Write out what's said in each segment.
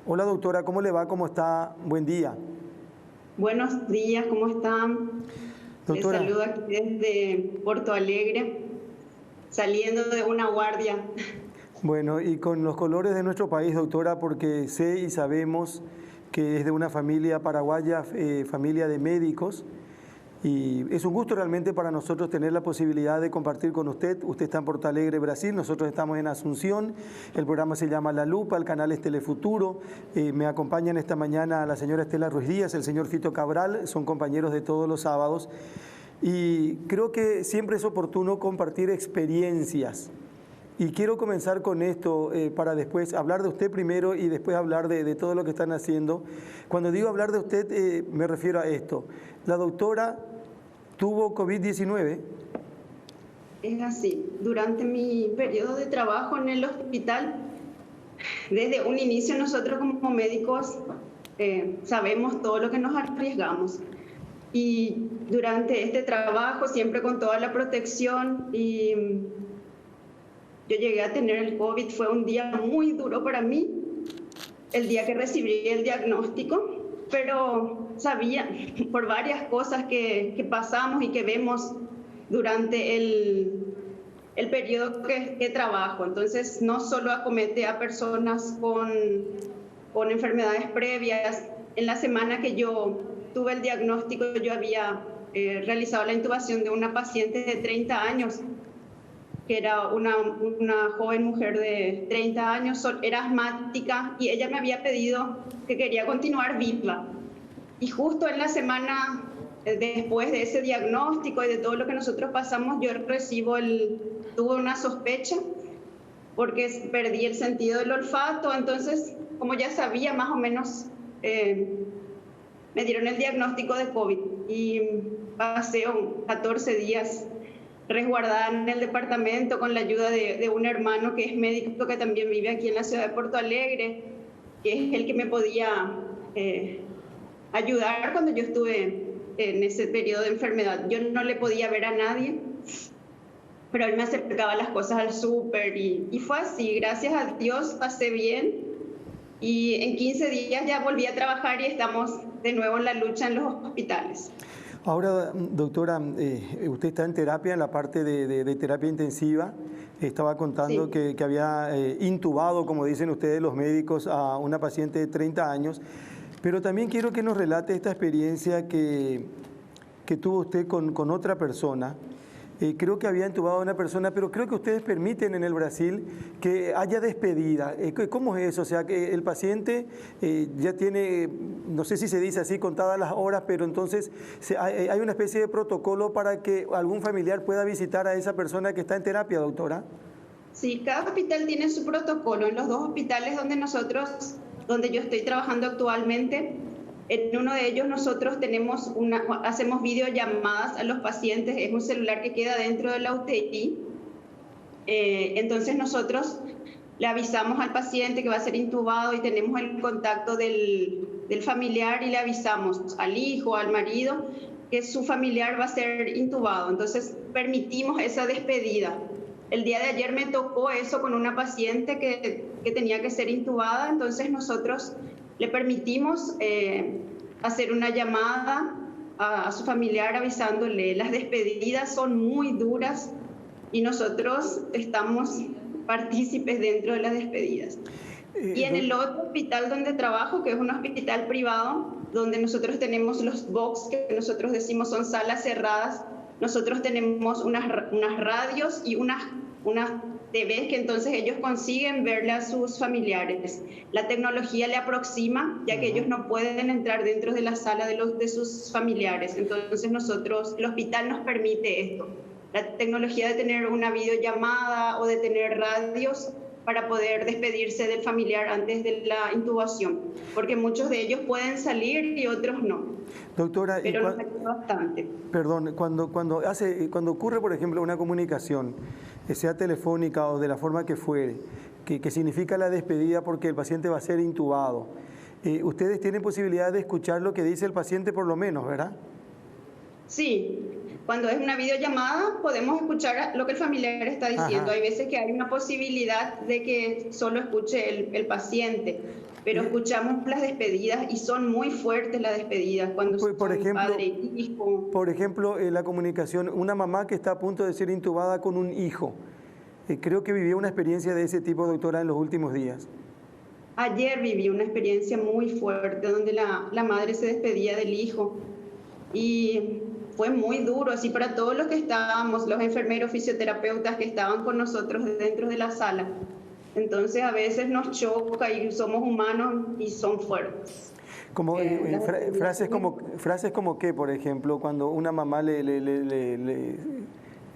Hola doctora, ¿cómo le va? ¿Cómo está? Buen día. Buenos días, ¿cómo están? Les Doctora, saludo aquí desde Porto Alegre, saliendo de una guardia. bueno, y con los colores de nuestro país, doctora, porque sé y sabemos que es de una familia paraguaya, familia de médicos, y es un gusto realmente para nosotros tener la posibilidad de compartir con usted. Usted está en Porto Alegre, Brasil, nosotros estamos en Asunción, el programa se llama La Lupa, el canal es Telefuturo. Me acompañan esta mañana la señora Estela Ruiz Díaz, el señor Fito Cabral, son compañeros de todos los sábados, y creo que siempre es oportuno compartir experiencias. Y quiero comenzar con esto para después hablar de usted primero y después hablar de todo lo que están haciendo. Cuando digo hablar de usted, me refiero a esto. La doctora tuvo COVID-19. Es así, durante mi periodo de trabajo en el hospital, desde un inicio nosotros como médicos sabemos todo lo que nos arriesgamos. Y durante este trabajo, siempre con toda la protección, y yo llegué a tener el COVID, fue un día muy duro para mí, el día que recibí el diagnóstico, pero sabía por varias cosas que pasamos y que vemos durante el periodo que trabajo. Entonces, no solo acomete a personas con enfermedades previas. En la semana que yo tuve el diagnóstico, yo había realizado la intubación de una paciente de 30 años, que era una joven mujer de 30 años, era asmática y ella me había pedido que quería continuar viva. Y justo en la semana después de ese diagnóstico y de todo lo que nosotros pasamos, yo tuve una sospecha porque perdí el sentido del olfato. Entonces, como ya sabía más o menos, me dieron el diagnóstico de COVID y pasé 14 días resguardada en el departamento con la ayuda de un hermano que es médico, que también vive aquí en la ciudad de Porto Alegre, que es el que me podía ayudar cuando yo estuve en ese periodo de enfermedad. Yo no le podía ver a nadie, pero él me acercaba las cosas al súper y fue así. Gracias a Dios pasé bien y en 15 días ya volví a trabajar y estamos de nuevo en la lucha en los hospitales. Ahora, doctora, usted está en terapia, en la parte de terapia intensiva. Estaba contando Sí. que había intubado, como dicen ustedes los médicos, a una paciente de 30 años. Pero también quiero que nos relate esta experiencia que tuvo usted con otra persona. Creo que había intubado a una persona, pero creo que ustedes permiten en el Brasil que haya despedida. ¿Cómo es eso? O sea, que el paciente ya tiene, no sé si se dice así, contadas las horas, pero entonces hay una especie de protocolo para que algún familiar pueda visitar a esa persona que está en terapia, doctora. Sí, cada hospital tiene su protocolo. En los dos hospitales donde yo estoy trabajando actualmente, en uno de ellos nosotros hacemos videollamadas a los pacientes. Es un celular que queda dentro de la UTI. Entonces nosotros le avisamos al paciente que va a ser intubado y tenemos el contacto del familiar y le avisamos al hijo, al marido, que su familiar va a ser intubado. Entonces permitimos esa despedida. El día de ayer me tocó eso con una paciente que tenía que ser intubada, entonces nosotros le permitimos hacer una llamada a su familiar avisándole. Las despedidas son muy duras y nosotros estamos partícipes dentro de las despedidas. Y en el otro hospital donde trabajo, que es un hospital privado, donde nosotros tenemos los box, que nosotros decimos son salas cerradas, nosotros tenemos unas radios y unas TVs que entonces ellos consiguen verle a sus familiares. La tecnología le aproxima, ya que ellos no pueden entrar dentro de la sala de sus familiares. Entonces el hospital nos permite esto. La tecnología de tener una videollamada o de tener radios para poder despedirse del familiar antes de la intubación, porque muchos de ellos pueden salir y otros no. Doctora, Pero nos ayuda bastante. perdón, cuando ocurre, por ejemplo, una comunicación, sea telefónica o de la forma que fuere, que significa la despedida porque el paciente va a ser intubado, ustedes tienen posibilidad de escuchar lo que dice el paciente por lo menos, ¿verdad? Sí, cuando es una videollamada podemos escuchar lo que el familiar está diciendo. Ajá. Hay veces que hay una posibilidad de que solo escuche el paciente, pero escuchamos las despedidas y son muy fuertes las despedidas cuando Por son ejemplo, padre e hijo. la comunicación, una mamá que está a punto de ser intubada con un hijo. Creo que vivió una experiencia de ese tipo, doctora, en los últimos días. Ayer viví una experiencia muy fuerte donde la madre se despedía del hijo y fue muy duro, así para todos los que estábamos, los enfermeros, fisioterapeutas que estaban con nosotros dentro de la sala. Entonces a veces nos choca y somos humanos y son fuertes. Como, frases como qué, por ejemplo, cuando una mamá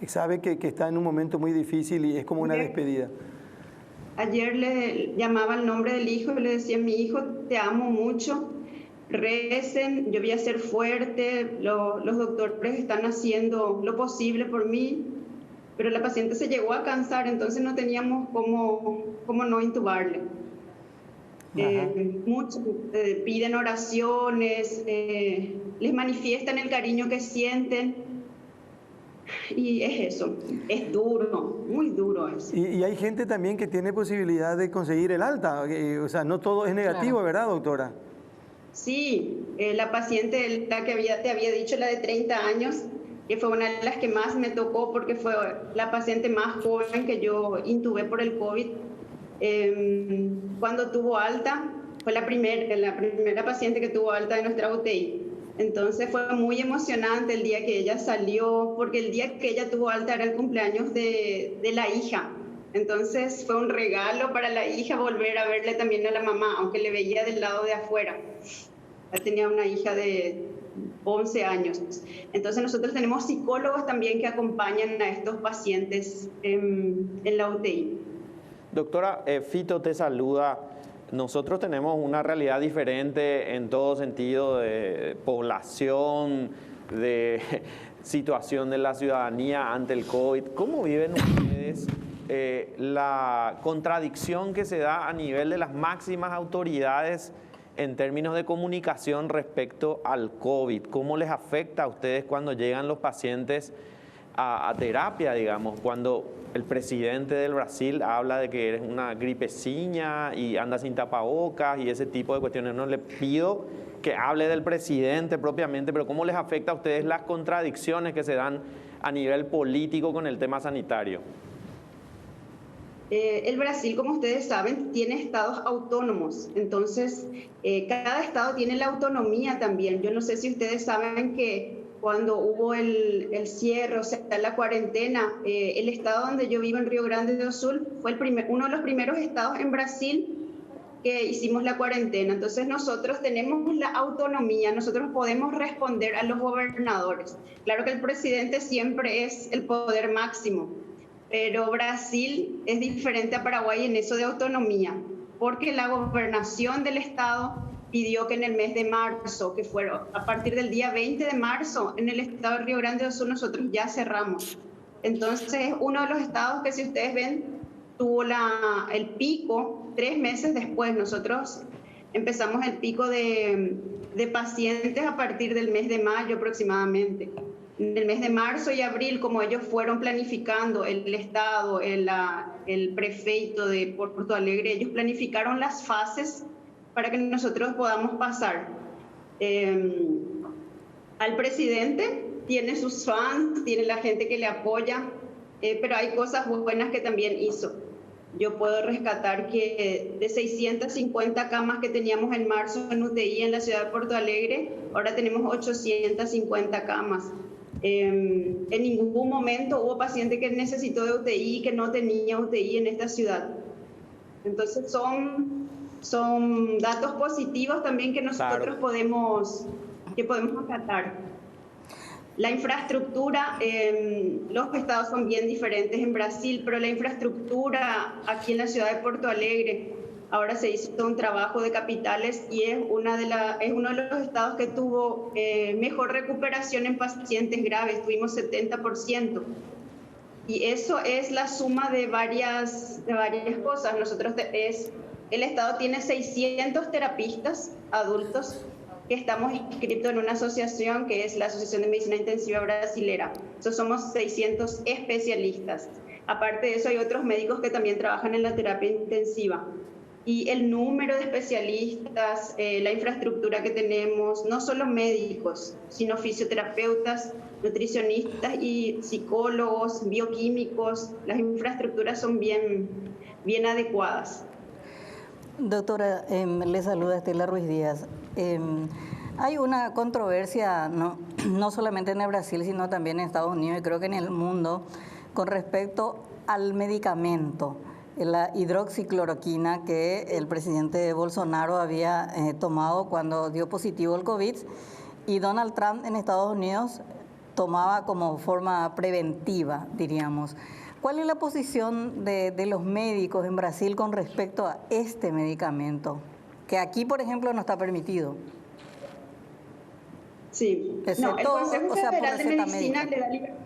sabe que está en un momento muy difícil y es como una despedida. Ayer le llamaba el nombre del hijo y le decía: mi hijo, te amo mucho, recen, yo voy a ser fuerte, los doctores están haciendo lo posible por mí, pero la paciente se llegó a cansar, entonces no teníamos cómo no intubarle. Muchos piden oraciones, les manifiestan el cariño que sienten. Y es eso, es duro, muy duro eso. Y hay gente también que tiene posibilidad de conseguir el alta, o sea, no todo es negativo, claro. ¿Verdad, doctora? Sí, la paciente, la que te había dicho, la de 30 años, que fue una de las que más me tocó porque fue la paciente más joven que yo intubé por el COVID. Cuando tuvo alta, fue la primera paciente que tuvo alta de nuestra UTI. Entonces fue muy emocionante el día que ella salió, porque el día que ella tuvo alta era el cumpleaños de la hija. Entonces fue un regalo para la hija volver a verle también a la mamá, aunque le veía del lado de afuera. Ella tenía una hija de 11 años. Entonces nosotros tenemos psicólogos también que acompañan a estos pacientes en la UTI. Doctora, Fito te saluda. Nosotros tenemos una realidad diferente en todo sentido de población, de situación de la ciudadanía ante el COVID. ¿Cómo viven ustedes la contradicción que se da a nivel de las máximas autoridades en términos de comunicación respecto al COVID? ¿Cómo les afecta a ustedes cuando llegan los pacientes a terapia, digamos, cuando el presidente del Brasil habla de que eres una gripeciña y anda sin tapabocas y ese tipo de cuestiones? No le pido que hable del presidente propiamente, pero ¿cómo les afecta a ustedes las contradicciones que se dan a nivel político con el tema sanitario? El Brasil, como ustedes saben, tiene estados autónomos, entonces cada estado tiene la autonomía también. Yo no sé si ustedes saben que cuando hubo el cierre, o sea, la cuarentena, el estado donde yo vivo, en Río Grande do Sul, fue uno de los primeros estados en Brasil que hicimos la cuarentena. Entonces nosotros tenemos la autonomía, nosotros podemos responder a los gobernadores. Claro que el presidente siempre es el poder máximo, pero Brasil es diferente a Paraguay en eso de autonomía, porque la gobernación del estado pidió que en el mes de marzo, que fueron a partir del día 20 de marzo, en el estado de Río Grande do Sul nosotros ya cerramos. Entonces es uno de los estados que, si ustedes ven, tuvo el pico 3 meses después. Nosotros empezamos el pico de pacientes a partir del mes de mayo aproximadamente. En el mes de marzo y abril, como ellos fueron planificando, el Estado, el prefeito de Porto Alegre, ellos planificaron las fases para que nosotros podamos pasar. Al presidente tiene sus fans, tiene la gente que le apoya, pero hay cosas buenas que también hizo. Yo puedo rescatar que de 650 camas que teníamos en marzo en UTI en la ciudad de Porto Alegre, ahora tenemos 850 camas. En ningún momento hubo paciente que necesitó de UTI que no tenía UTI en esta ciudad. Entonces son datos positivos también que nosotros podemos acatar. La infraestructura, los estados son bien diferentes en Brasil, pero la infraestructura aquí en la ciudad de Porto Alegre, ahora se hizo un trabajo de capitales y es uno de los estados que tuvo mejor recuperación en pacientes graves, tuvimos 70%. Y eso es la suma de varias cosas. El estado tiene 600 terapistas adultos, que estamos inscritos en una asociación que es la Asociación de Medicina Intensiva Brasilera. Entonces somos 600 especialistas. Aparte de eso hay otros médicos que también trabajan en la terapia intensiva. Y el número de especialistas, la infraestructura que tenemos, no solo médicos, sino fisioterapeutas, nutricionistas y psicólogos, bioquímicos, las infraestructuras son bien adecuadas. Doctora, le saluda Estela Ruiz Díaz. Hay una controversia, no solamente en el Brasil, sino también en Estados Unidos y creo que en el mundo, con respecto al medicamento, la hidroxicloroquina que el presidente Bolsonaro había tomado cuando dio positivo el COVID, y Donald Trump en Estados Unidos tomaba como forma preventiva, diríamos. ¿Cuál es la posición de los médicos en Brasil con respecto a este medicamento? Que aquí, por ejemplo, no está permitido. Sí, excepto, el Consejo Federal de Medicina le da libertad.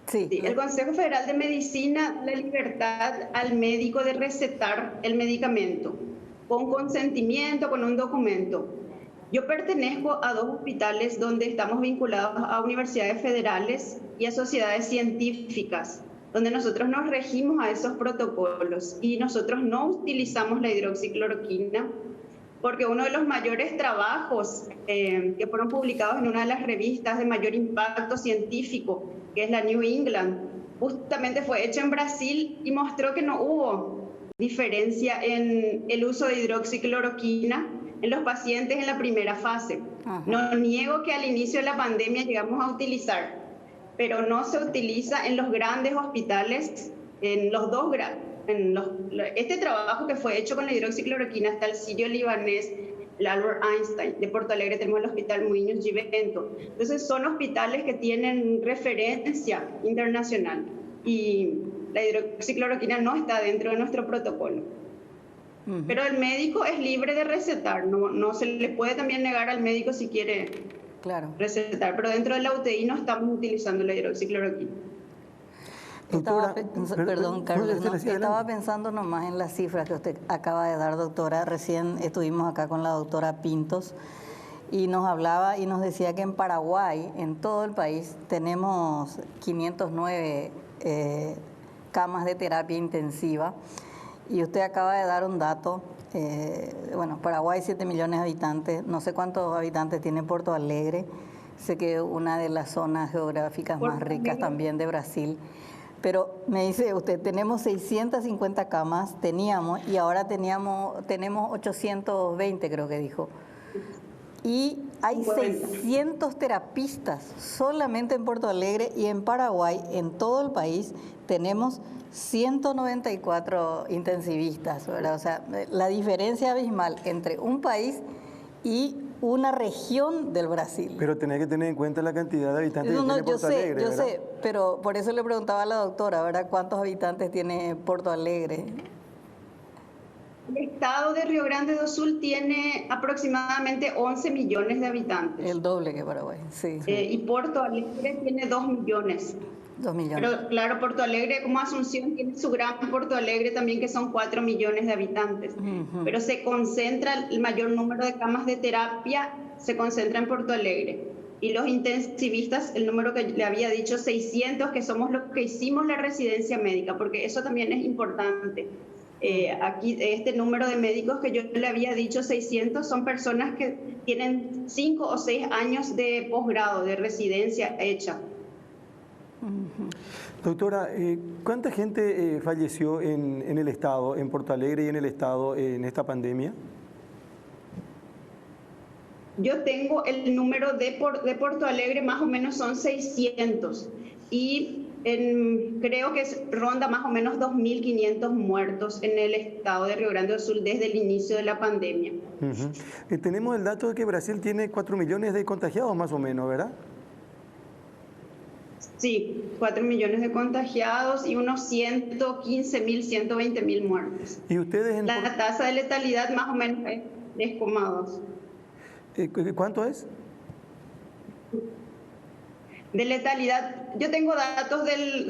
Sí. El Consejo Federal de Medicina da la libertad al médico de recetar el medicamento con consentimiento, con un documento. Yo pertenezco a 2 hospitales donde estamos vinculados a universidades federales y a sociedades científicas, donde nosotros nos regimos a esos protocolos y nosotros no utilizamos la hidroxicloroquina porque uno de los mayores trabajos que fueron publicados en una de las revistas de mayor impacto científico, que es la New England, justamente fue hecho en Brasil y mostró que no hubo diferencia en el uso de hidroxicloroquina en los pacientes en la primera fase. Ajá. No niego que al inicio de la pandemia llegamos a utilizar, pero no se utiliza en los grandes hospitales, en los 2 grandes. Este trabajo que fue hecho con la hidroxicloroquina está el sirio-libanés, el Albert Einstein. De Porto Alegre tenemos el Hospital Muñoz Givento. Entonces son hospitales que tienen referencia internacional y la hidroxicloroquina no está dentro de nuestro protocolo. Pero el médico es libre de recetar, no se le puede también negar al médico si quiere recetar, pero dentro de la UTI no estamos utilizando la hidroxicloroquina. Perdón, Carlos, estaba pensando nomás en las cifras que usted acaba de dar, doctora. Recién estuvimos acá con la doctora Pintos y nos hablaba y nos decía que en Paraguay, en todo el país, tenemos 509 camas de terapia intensiva. Y usted acaba de dar un dato, Paraguay 7 millones de habitantes, no sé cuántos habitantes tiene Porto Alegre, sé que es una de las zonas geográficas más ricas también de Brasil, pero me dice usted, tenemos 650 camas, teníamos, y ahora tenemos 820 creo que dijo. Y hay 600 terapistas solamente en Porto Alegre, y en Paraguay, en todo el país, tenemos 194 intensivistas, ¿verdad? O sea, la diferencia abismal entre un país y una región del Brasil. Pero tenés que tener en cuenta la cantidad de habitantes que tiene Porto Alegre, yo sé, pero por eso le preguntaba a la doctora, ¿verdad? ¿Cuántos habitantes tiene Porto Alegre? El estado de Río Grande do Sul tiene aproximadamente 11 millones de habitantes. El doble que Paraguay, sí. Y Porto Alegre tiene 2 millones. 2 millones. Pero claro, Porto Alegre, como Asunción, tiene su gran Porto Alegre también, que son 4 millones de habitantes. Pero se concentra el mayor número de camas de terapia, se concentra en Porto Alegre. Y los intensivistas, el número que le había dicho, 600, que somos los que hicimos la residencia médica, porque eso también es importante. Aquí este número de médicos que yo le había dicho, 600, son personas que tienen 5 o 6 años de posgrado, de residencia hecha. Doctora, ¿cuánta gente falleció en el estado, en Porto Alegre y en el estado en esta pandemia? Yo tengo el número de Porto Alegre, más o menos son 600, y creo que ronda más o menos 2.500 muertos en el estado de Río Grande do Sul desde el inicio de la pandemia. Tenemos el dato de que Brasil tiene 4 millones de contagiados más o menos, ¿verdad? Sí, 4 millones de contagiados y unos 115.000, 120.000 muertos. ¿Y ustedes la tasa de letalidad más o menos es 3,2. ¿Cuánto es? De letalidad, yo tengo datos del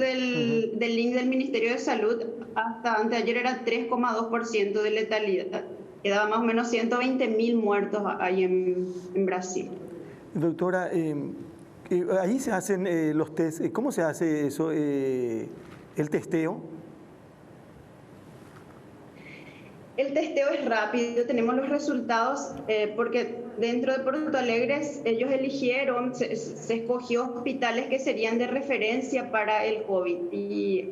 link del Ministerio de Salud, hasta anteayer era 3,2% de letalidad. quedaba más o menos 120.000 muertos ahí en Brasil. Doctora, ahí se hacen los test. ¿Cómo se hace eso, el testeo? El testeo es rápido, tenemos los resultados porque dentro de Porto Alegre ellos eligieron, se escogió hospitales que serían de referencia para el COVID y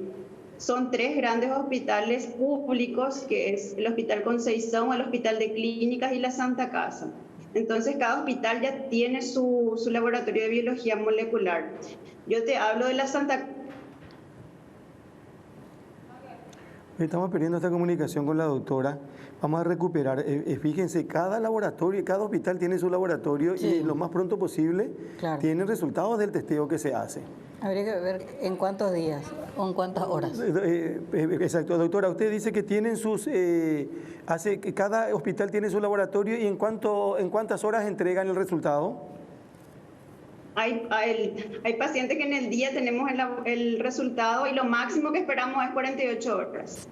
son 3 grandes hospitales públicos, que es el Hospital Conceicão, el Hospital de Clínicas y la Santa Casa. Entonces cada hospital ya tiene su laboratorio de biología molecular. Yo te hablo de la Santa. Estamos perdiendo esta comunicación con la doctora. Vamos a recuperar. Fíjense, cada laboratorio, cada hospital tiene su laboratorio y lo más pronto posible tienen resultados del testeo que se hace. Habría que ver en cuántos días o en cuántas horas. Exacto, doctora. Usted dice que tienen cada hospital tiene su laboratorio y en cuántas horas entregan el resultado. Hay pacientes que en el día tenemos el resultado y lo máximo que esperamos es 48 horas.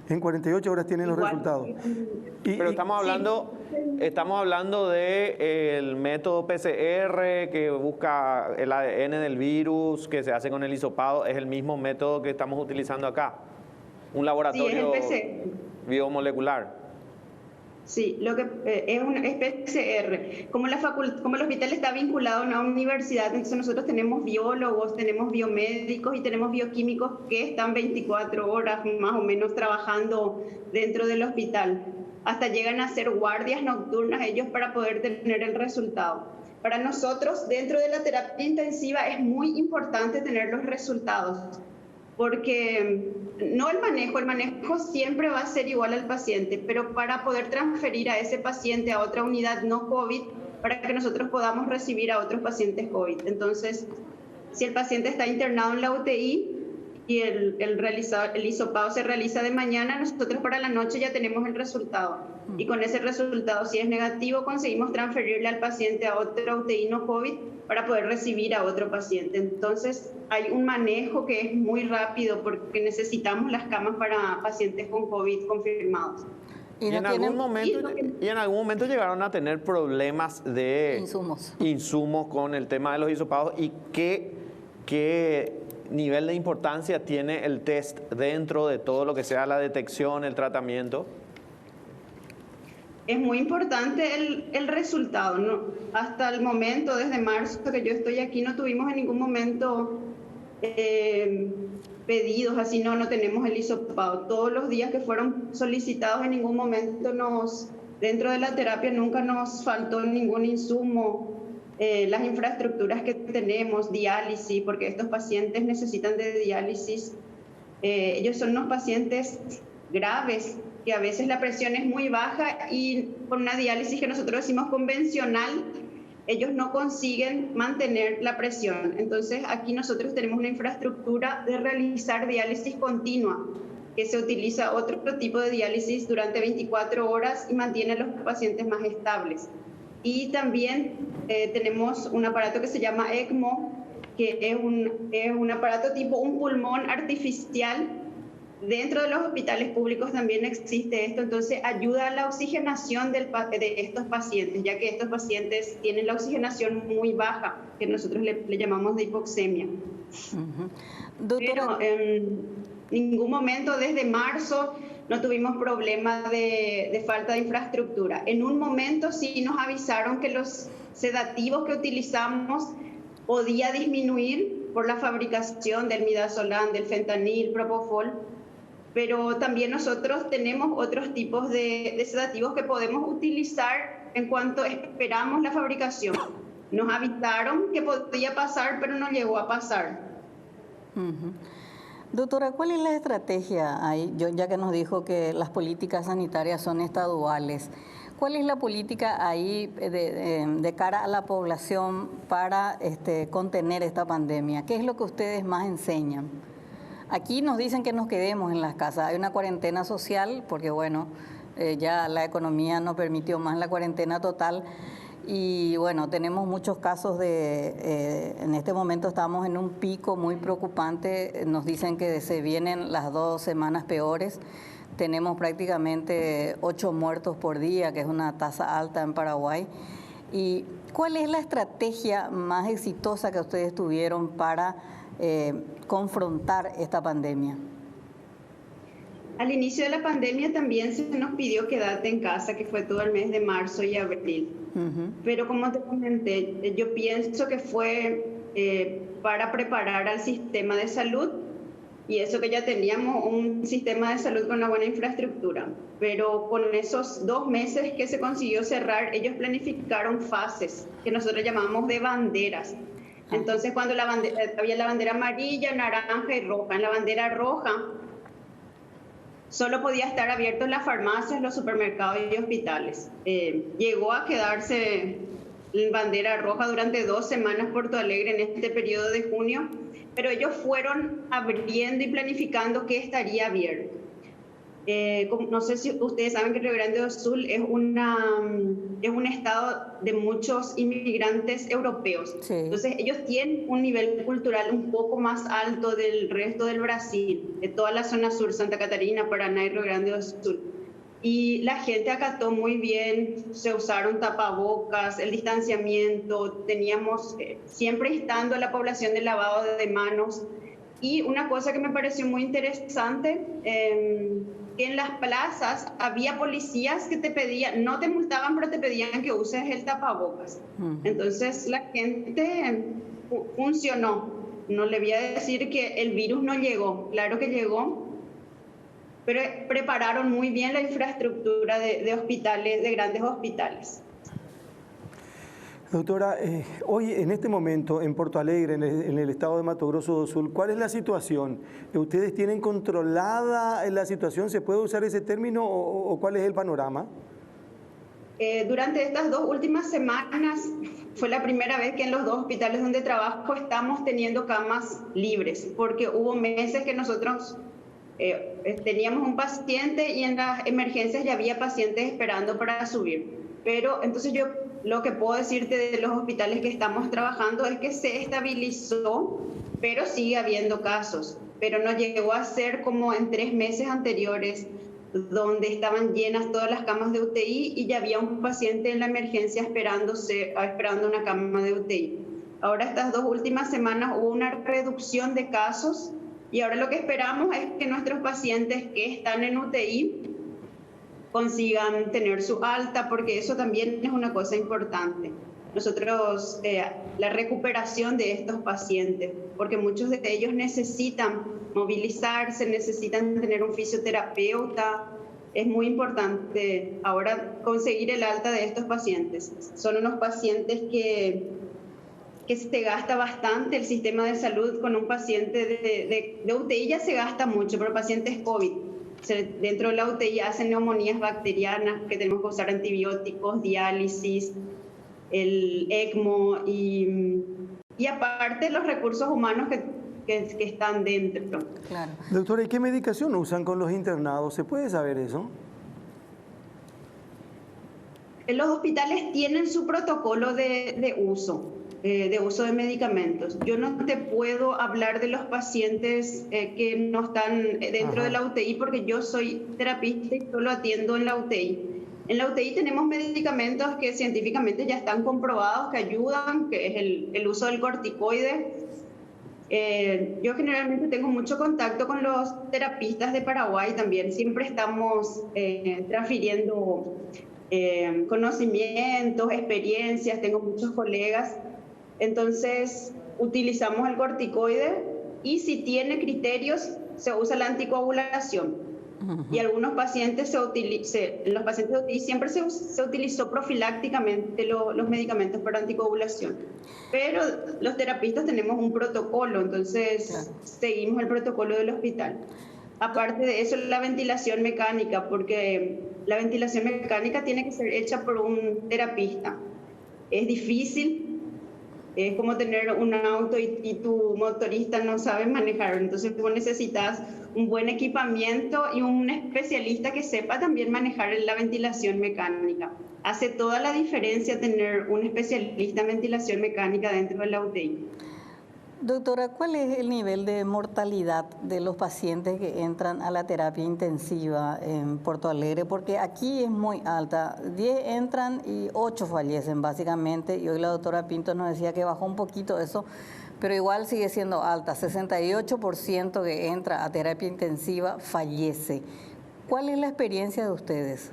En 48 horas tienen los resultados. Pero estamos hablando del método PCR que busca el ADN del virus, que se hace con el hisopado. Es el mismo método que estamos utilizando acá. Un laboratorio biomolecular. Sí, lo que es PCR. Como el hospital está vinculado a una universidad, entonces nosotros tenemos biólogos, tenemos biomédicos y tenemos bioquímicos que están 24 horas más o menos trabajando dentro del hospital. Hasta llegan a hacer guardias nocturnas ellos para poder tener el resultado. Para nosotros, dentro de la terapia intensiva, es muy importante tener los resultados, porque no el manejo siempre va a ser igual al paciente, pero para poder transferir a ese paciente a otra unidad no COVID, para que nosotros podamos recibir a otros pacientes COVID. Entonces, si el paciente está internado en la UTI y el hisopado se realiza de mañana, nosotros para la noche ya tenemos el resultado. Y con ese resultado, si es negativo, conseguimos transferirle al paciente a otra UTI no COVID para poder recibir a otro paciente. Entonces, hay un manejo que es muy rápido porque necesitamos las camas para pacientes con COVID confirmados. Y en algún momento llegaron a tener problemas de insumos con el tema de los hisopados. ¿Y qué nivel de importancia tiene el test dentro de todo lo que sea la detección, el tratamiento? Es muy importante el resultado, ¿no? Hasta el momento, desde marzo que yo estoy aquí, no tuvimos en ningún momento pedidos, así no tenemos el hisopado. Todos los días que fueron solicitados, en ningún momento dentro de la terapia nunca nos faltó ningún insumo. Las infraestructuras que tenemos, diálisis, porque estos pacientes necesitan de diálisis. Ellos son unos pacientes graves, que a veces la presión es muy baja y con una diálisis que nosotros decimos convencional, ellos no consiguen mantener la presión. Entonces aquí nosotros tenemos una infraestructura de realizar diálisis continua, que se utiliza otro tipo de diálisis durante 24 horas y mantiene a los pacientes más estables. Y también tenemos un aparato que se llama ECMO, que es un aparato tipo un pulmón artificial. Dentro de los hospitales públicos también existe esto, entonces ayuda a la oxigenación de estos pacientes, ya que estos pacientes tienen la oxigenación muy baja, que nosotros le llamamos de hipoxemia. Pero en ningún momento desde marzo no tuvimos problema de falta de infraestructura. En un momento sí nos avisaron que los sedativos que utilizamos podía disminuir por la fabricación del midazolam, del fentanil, propofol, pero también nosotros tenemos otros tipos de sedativos que podemos utilizar en cuanto esperamos la fabricación. Nos avisaron que podía pasar, pero no llegó a pasar. Doctora, ¿cuál es la estrategia ahí? Ya que nos dijo que las políticas sanitarias son estaduales, ¿cuál es la política ahí de cara a la población para contener esta pandemia? ¿Qué es lo que ustedes más enseñan? Aquí nos dicen que nos quedemos en las casas. Hay una cuarentena social porque, bueno, ya la economía no permitió más la cuarentena total. Y bueno, tenemos muchos casos en este momento estamos en un pico muy preocupante, nos dicen que se vienen las 2 semanas peores, tenemos prácticamente 8 muertos por día, que es una tasa alta en Paraguay. ¿Y cuál es la estrategia más exitosa que ustedes tuvieron para confrontar esta pandemia? Al inicio de la pandemia también se nos pidió quedarte en casa, que fue todo el mes de marzo y abril. Pero como te comenté, yo pienso que fue para preparar al sistema de salud, y eso que ya teníamos un sistema de salud con una buena infraestructura. Pero con esos 2 meses que se consiguió cerrar, ellos planificaron fases que nosotros llamamos de banderas. Entonces, cuando había la bandera amarilla, naranja y roja, en la bandera roja solo podía estar abiertos las farmacias, los supermercados y hospitales. Llegó a quedarse en bandera roja durante 2 semanas Porto Alegre en este periodo de junio, pero ellos fueron abriendo y planificando qué estaría abierto. No sé si ustedes saben que Río Grande do Sul es un estado de muchos inmigrantes europeos. Sí. Entonces ellos tienen un nivel cultural un poco más alto del resto del Brasil, de toda la zona sur, Santa Catarina, Paraná y Río Grande do Sul. Y la gente acató muy bien, se usaron tapabocas, el distanciamiento, teníamos siempre instando a la población del lavado de manos. Y una cosa que me pareció muy interesante, que en las plazas había policías que te pedían, no te multaban, pero te pedían que uses el tapabocas. Entonces la gente funcionó. No le voy a decir que el virus no llegó, claro que llegó, pero prepararon muy bien la infraestructura de hospitales, de grandes hospitales. Doctora, hoy en este momento en Porto Alegre, en el estado de Mato Grosso do Sul, ¿cuál es la situación? ¿Ustedes tienen controlada la situación? ¿Se puede usar ese término o cuál es el panorama? Durante estas 2 últimas semanas fue la primera vez que en los 2 hospitales donde trabajo estamos teniendo camas libres, porque hubo meses que nosotros teníamos un paciente y en las emergencias ya había pacientes esperando para subir. Pero entonces yo lo que puedo decirte de los hospitales que estamos trabajando es que se estabilizó, pero sigue habiendo casos. Pero no llegó a ser como en 3 meses anteriores, donde estaban llenas todas las camas de UTI y ya había un paciente en la emergencia esperando una cama de UTI. Ahora estas 2 últimas semanas hubo una reducción de casos y ahora lo que esperamos es que nuestros pacientes que están en UTI consigan tener su alta, porque eso también es una cosa importante. Nosotros, la recuperación de estos pacientes, porque muchos de ellos necesitan movilizarse, necesitan tener un fisioterapeuta. Es muy importante ahora conseguir el alta de estos pacientes. Son unos pacientes que se gasta bastante el sistema de salud. Con un paciente de UTI ya se gasta mucho, pero pacientes COVID. Dentro de la UTI hacen neumonías bacterianas, que tenemos que usar antibióticos, diálisis, el ECMO y aparte los recursos humanos que están dentro. Claro. Doctora, ¿y qué medicación usan con los internados? ¿Se puede saber eso? Los hospitales tienen su protocolo de uso de medicamentos. Yo no te puedo hablar de los pacientes que no están dentro de la UTI, porque yo soy terapista y solo atiendo en la UTI. En la UTI tenemos medicamentos que científicamente ya están comprobados que ayudan, que es el uso del corticoide. Yo generalmente tengo mucho contacto con los terapistas de Paraguay también. Siempre estamos transfiriendo conocimientos, experiencias. Tengo muchos colegas. Entonces, utilizamos el corticoide y si tiene criterios, se usa la anticoagulación. Y algunos pacientes en los pacientes de UTI siempre se utilizó profilácticamente los medicamentos para anticoagulación. Pero los terapistas tenemos un protocolo, entonces seguimos el protocolo del hospital. Aparte de eso, la ventilación mecánica, porque la ventilación mecánica tiene que ser hecha por un terapista. Es difícil, Es como tener un auto y tu motorista no sabe manejar. Entonces vos necesitas un buen equipamiento y un especialista que sepa también manejar la ventilación mecánica. Hace toda la diferencia tener un especialista en ventilación mecánica dentro de la UTI. Doctora, ¿cuál es el nivel de mortalidad de los pacientes que entran a la terapia intensiva en Porto Alegre? Porque aquí es muy alta. 10 entran y 8 fallecen básicamente. Y hoy la doctora Pinto nos decía que bajó un poquito eso, pero igual sigue siendo alta. 68% que entra a terapia intensiva fallece. ¿Cuál es la experiencia de ustedes?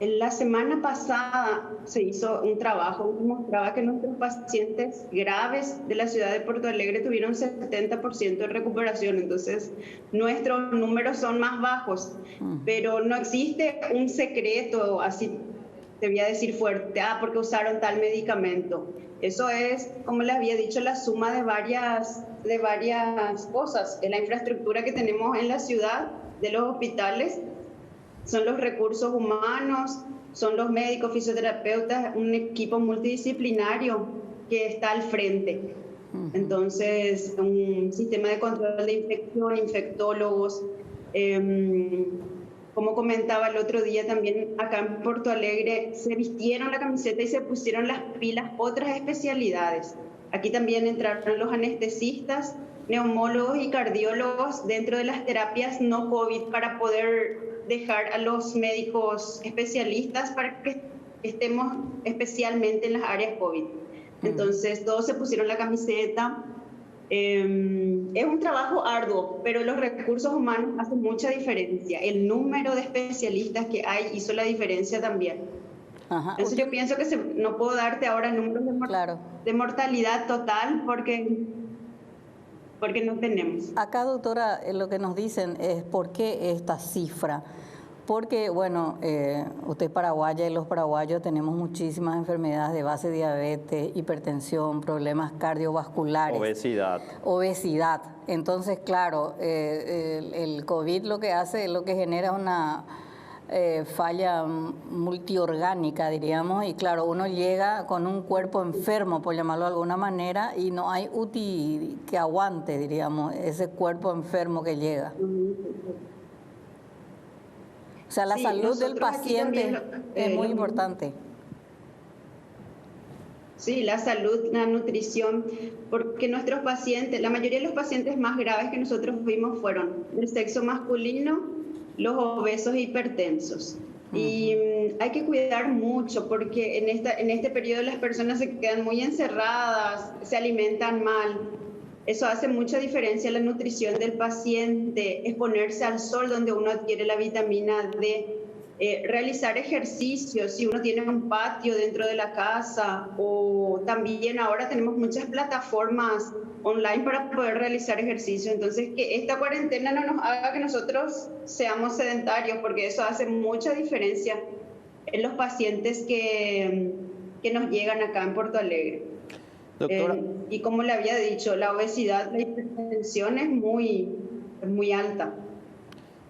La semana pasada se hizo un trabajo que mostraba que nuestros pacientes graves de la ciudad de Porto Alegre tuvieron 70% de recuperación, entonces nuestros números son más bajos, pero no existe un secreto, así te voy a decir fuerte, porque usaron tal medicamento. Eso es, como les había dicho, la suma de varias cosas. En la infraestructura que tenemos en la ciudad, de los hospitales, son los recursos humanos, son los médicos, fisioterapeutas, un equipo multidisciplinario que está al frente. Entonces, un sistema de control de infección, infectólogos. Como comentaba el otro día también, acá en Porto Alegre se vistieron la camiseta y se pusieron las pilas otras especialidades. Aquí también entraron los anestesistas, neumólogos y cardiólogos dentro de las terapias no COVID para poder dejar a los médicos especialistas para que estemos especialmente en las áreas COVID. Entonces, todos se pusieron la camiseta. Es un trabajo arduo, pero los recursos humanos hacen mucha diferencia. El número de especialistas que hay hizo la diferencia también. Entonces, yo pienso que no puedo darte ahora números de mortalidad total porque no tenemos. Acá, doctora, lo que nos dicen es por qué esta cifra. Porque, bueno, usted es paraguaya y los paraguayos tenemos muchísimas enfermedades de base, diabetes, hipertensión, problemas cardiovasculares. Obesidad. Entonces, claro, el COVID lo que hace, lo que genera una falla multiorgánica, diríamos, y claro, uno llega con un cuerpo enfermo, por llamarlo de alguna manera, y no hay UTI que aguante, diríamos, ese cuerpo enfermo que llega. O sea, la salud del paciente es muy importante. Sí, la salud, la nutrición, porque nuestros pacientes, la mayoría de los pacientes más graves que nosotros vimos fueron del sexo masculino, los obesos e hipertensos. Y hay que cuidar mucho porque en este periodo las personas se quedan muy encerradas, se alimentan mal. Eso hace mucha diferencia en la nutrición del paciente, exponerse al sol donde uno adquiere la vitamina D, realizar ejercicios si uno tiene un patio dentro de la casa, o también ahora tenemos muchas plataformas online para poder realizar ejercicio. Entonces, que esta cuarentena no nos haga que nosotros seamos sedentarios, porque eso hace mucha diferencia en los pacientes que nos llegan acá en Porto Alegre. Doctora. Y como le había dicho, la obesidad, la hipertensión es muy alta.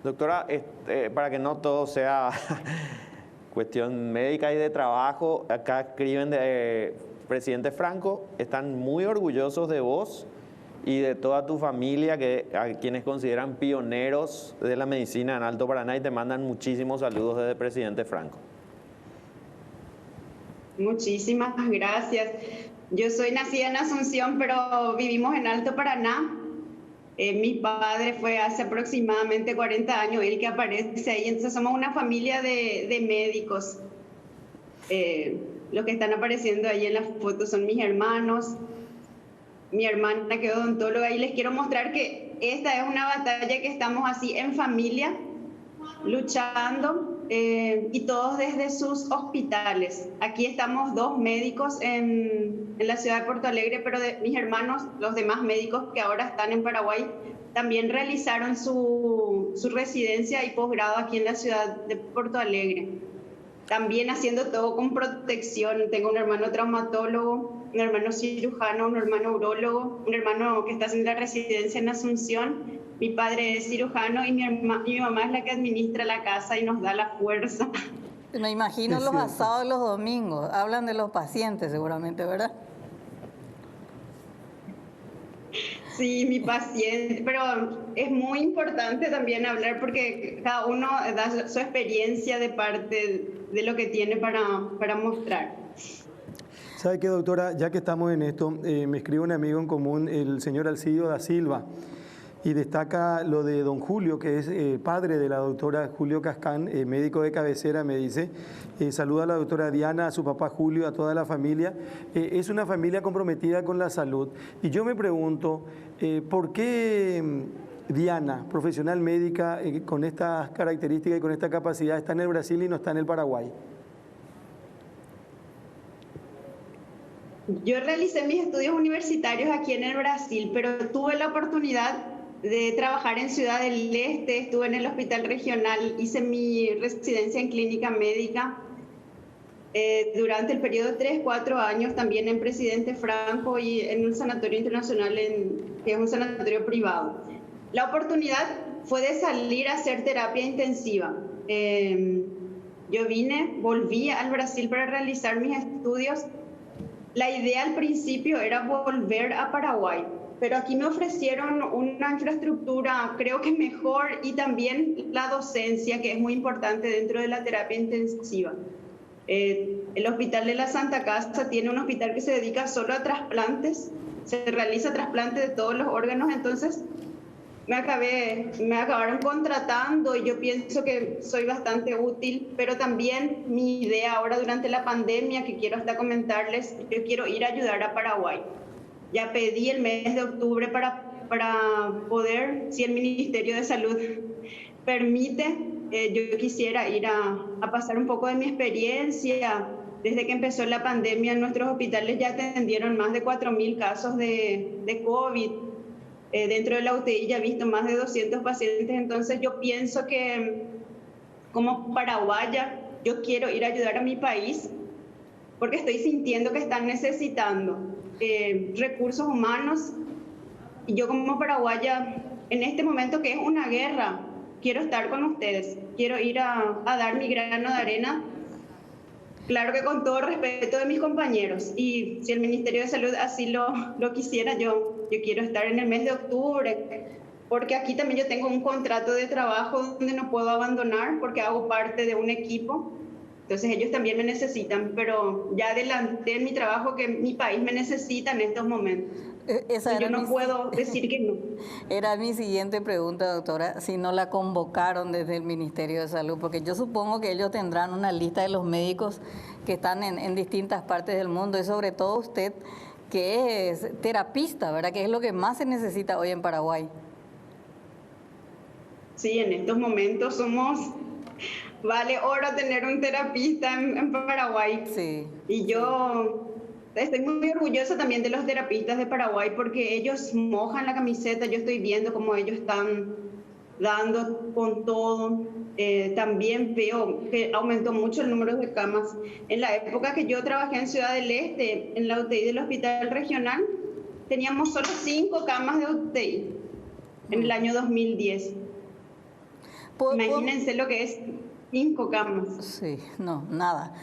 Doctora, para que no todo sea cuestión médica y de trabajo, acá escriben de presidente Franco, están muy orgullosos de vos y de toda tu familia, a quienes consideran pioneros de la medicina en Alto Paraná, y te mandan muchísimos saludos desde presidente Franco. Muchísimas gracias. Yo soy nacida en Asunción, pero vivimos en Alto Paraná. Mi padre fue hace aproximadamente 40 años el que aparece ahí, entonces somos una familia de médicos. Los que están apareciendo ahí en las fotos son mis hermanos, mi hermana que es odontóloga, y les quiero mostrar que esta es una batalla que estamos así en familia, luchando, y todos desde sus hospitales. Aquí estamos 2 médicos en la ciudad de Porto Alegre, pero mis hermanos, los demás médicos que ahora están en Paraguay, también realizaron su residencia y posgrado aquí en la ciudad de Porto Alegre. También haciendo todo con protección. Tengo un hermano traumatólogo, un hermano cirujano, un hermano urólogo, un hermano que está haciendo la residencia en Asunción. Mi padre es cirujano y mi mamá es la que administra la casa y nos da la fuerza Me imagino Es los cierto. asados los domingos. Hablan de los pacientes seguramente, ¿verdad? Sí, mi paciente, pero es muy importante también hablar porque cada uno da su experiencia de parte de lo que tiene para mostrar. ¿Sabe qué, doctora? Ya que estamos en esto, me escribe un amigo en común, el señor Alcidio da Silva, y destaca lo de don Julio, que es padre de la doctora Julio Cascán, médico de cabecera, me dice. Saluda a la doctora Diana, a su papá Julio, a toda la familia. Es una familia comprometida con la salud. Y yo me pregunto, ¿por qué Diana, profesional médica, con estas características y con esta capacidad, está en el Brasil y no está en el Paraguay? Yo realicé mis estudios universitarios aquí en el Brasil, pero tuve la oportunidad de trabajar en Ciudad del Este, estuve en el hospital regional, hice mi residencia en clínica médica durante el periodo de 3-4 años, también en Presidente Franco y en un sanatorio internacional que es un sanatorio privado. La oportunidad fue de salir a hacer terapia intensiva. Yo volví al Brasil para realizar mis estudios. La idea al principio era volver a Paraguay, pero aquí me ofrecieron una infraestructura creo que mejor y también la docencia, que es muy importante dentro de la terapia intensiva. El Hospital de la Santa Casa tiene un hospital que se dedica solo a trasplantes, se realiza trasplante de todos los órganos, entonces me acabaron contratando y yo pienso que soy bastante útil, pero también mi idea ahora durante la pandemia, que quiero hasta comentarles, yo quiero ir a ayudar a Paraguay. Ya pedí el mes de octubre para poder, si el Ministerio de Salud permite, yo quisiera ir a pasar un poco de mi experiencia. Desde que empezó la pandemia, en nuestros hospitales ya atendieron más de 4.000 casos de COVID. Dentro de la UTI ya he visto más de 200 pacientes, entonces yo pienso que como paraguaya yo quiero ir a ayudar a mi país porque estoy sintiendo que están necesitando recursos humanos y yo como paraguaya en este momento que es una guerra quiero estar con ustedes, quiero ir a dar mi grano de arena. Claro que con todo respeto de mis compañeros y si el Ministerio de Salud así lo quisiera, yo quiero estar en el mes de octubre, porque aquí también yo tengo un contrato de trabajo donde no puedo abandonar porque hago parte de un equipo, entonces ellos también me necesitan, pero ya adelanté en mi trabajo que mi país me necesita en estos momentos. Yo no puedo decir que no. Era mi siguiente pregunta, doctora, si no la convocaron desde el Ministerio de Salud, porque yo supongo que ellos tendrán una lista de los médicos que están en distintas partes del mundo y sobre todo usted, que es terapista, ¿verdad? Que es lo que más se necesita hoy en Paraguay. Sí, en estos momentos vale oro tener un terapista en Paraguay. Sí. Y yo estoy muy orgullosa también de los terapistas de Paraguay porque ellos mojan la camiseta, yo estoy viendo cómo ellos están dando con todo. También veo que aumentó mucho el número de camas. En la época que yo trabajé en Ciudad del Este, en la UTI del Hospital Regional, teníamos solo 5 camas de UTI en el año 2010. Imagínense lo que es 5 camas. Sí, no, nada.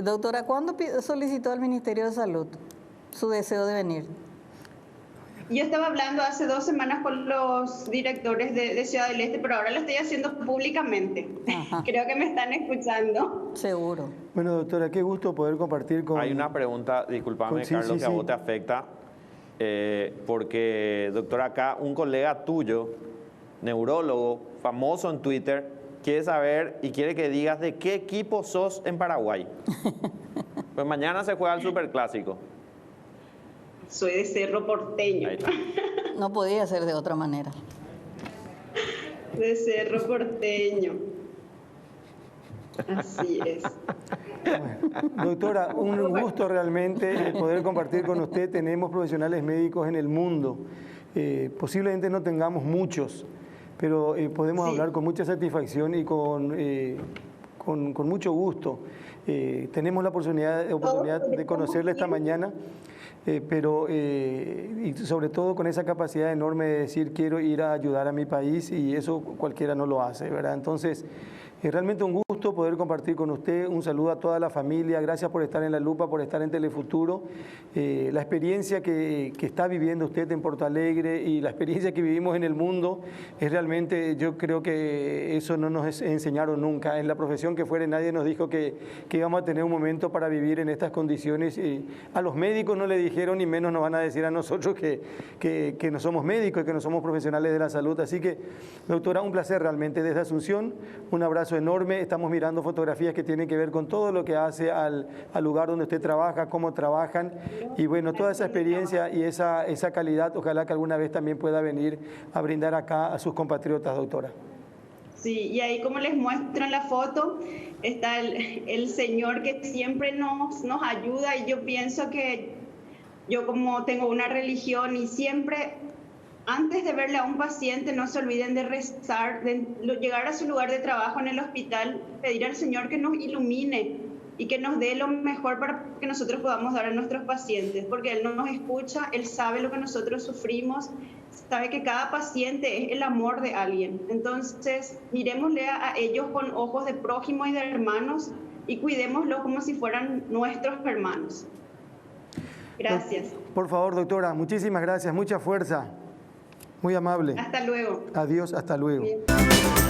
Doctora, ¿cuándo solicitó al Ministerio de Salud su deseo de venir? Yo estaba hablando hace 2 semanas con los directores de Ciudad del Este, pero ahora lo estoy haciendo públicamente. Ajá. Creo que me están escuchando. Seguro. Bueno, doctora, qué gusto poder compartir con... Hay una pregunta, discúlpame, Carlos, que a vos te afecta, porque, doctora, acá un colega tuyo, neurólogo, famoso en Twitter, quiere saber y quiere que digas de qué equipo sos en Paraguay. Pues mañana se juega el Superclásico. Soy de Cerro Porteño. No podía ser de otra manera. De Cerro Porteño. Así es. Bueno, doctora, un gusto realmente poder compartir con usted. Tenemos profesionales médicos en el mundo. Posiblemente no tengamos muchos, pero podemos hablar con mucha satisfacción y con mucho gusto. Tenemos la oportunidad de conocerle esta mañana, pero y sobre todo con esa capacidad enorme de decir quiero ir a ayudar a mi país y eso cualquiera no lo hace, ¿verdad? Entonces, Realmente un gusto poder compartir con usted. Un saludo a toda la familia. Gracias por estar en La Lupa, por estar en Telefuturo. La experiencia que está viviendo usted en Porto Alegre y la experiencia que vivimos en el mundo es realmente, yo creo que eso no nos enseñaron nunca. En la profesión que fuere nadie nos dijo que íbamos a tener un momento para vivir en estas condiciones. A los médicos no le dijeron, ni menos nos van a decir a nosotros que no somos médicos y que no somos profesionales de la salud. Así que, doctora, un placer realmente desde Asunción. Un abrazo enorme. Estamos mirando fotografías que tienen que ver con todo lo que hace al lugar donde usted trabaja, cómo trabajan, y bueno, toda esa experiencia y esa calidad, ojalá que alguna vez también pueda venir a brindar acá a sus compatriotas, doctora. Sí, y ahí como les muestro en la foto, está el Señor que siempre nos ayuda, y yo pienso que yo como tengo una religión y siempre, antes de verle a un paciente, no se olviden de rezar, de llegar a su lugar de trabajo en el hospital, pedir al Señor que nos ilumine y que nos dé lo mejor para que nosotros podamos dar a nuestros pacientes, porque Él no nos escucha, Él sabe lo que nosotros sufrimos, sabe que cada paciente es el amor de alguien. Entonces, miremosle a ellos con ojos de prójimo y de hermanos y cuidémoslos como si fueran nuestros hermanos. Gracias. Por favor, doctora, muchísimas gracias, mucha fuerza. Muy amable. Hasta luego. Adiós, hasta luego. Bien.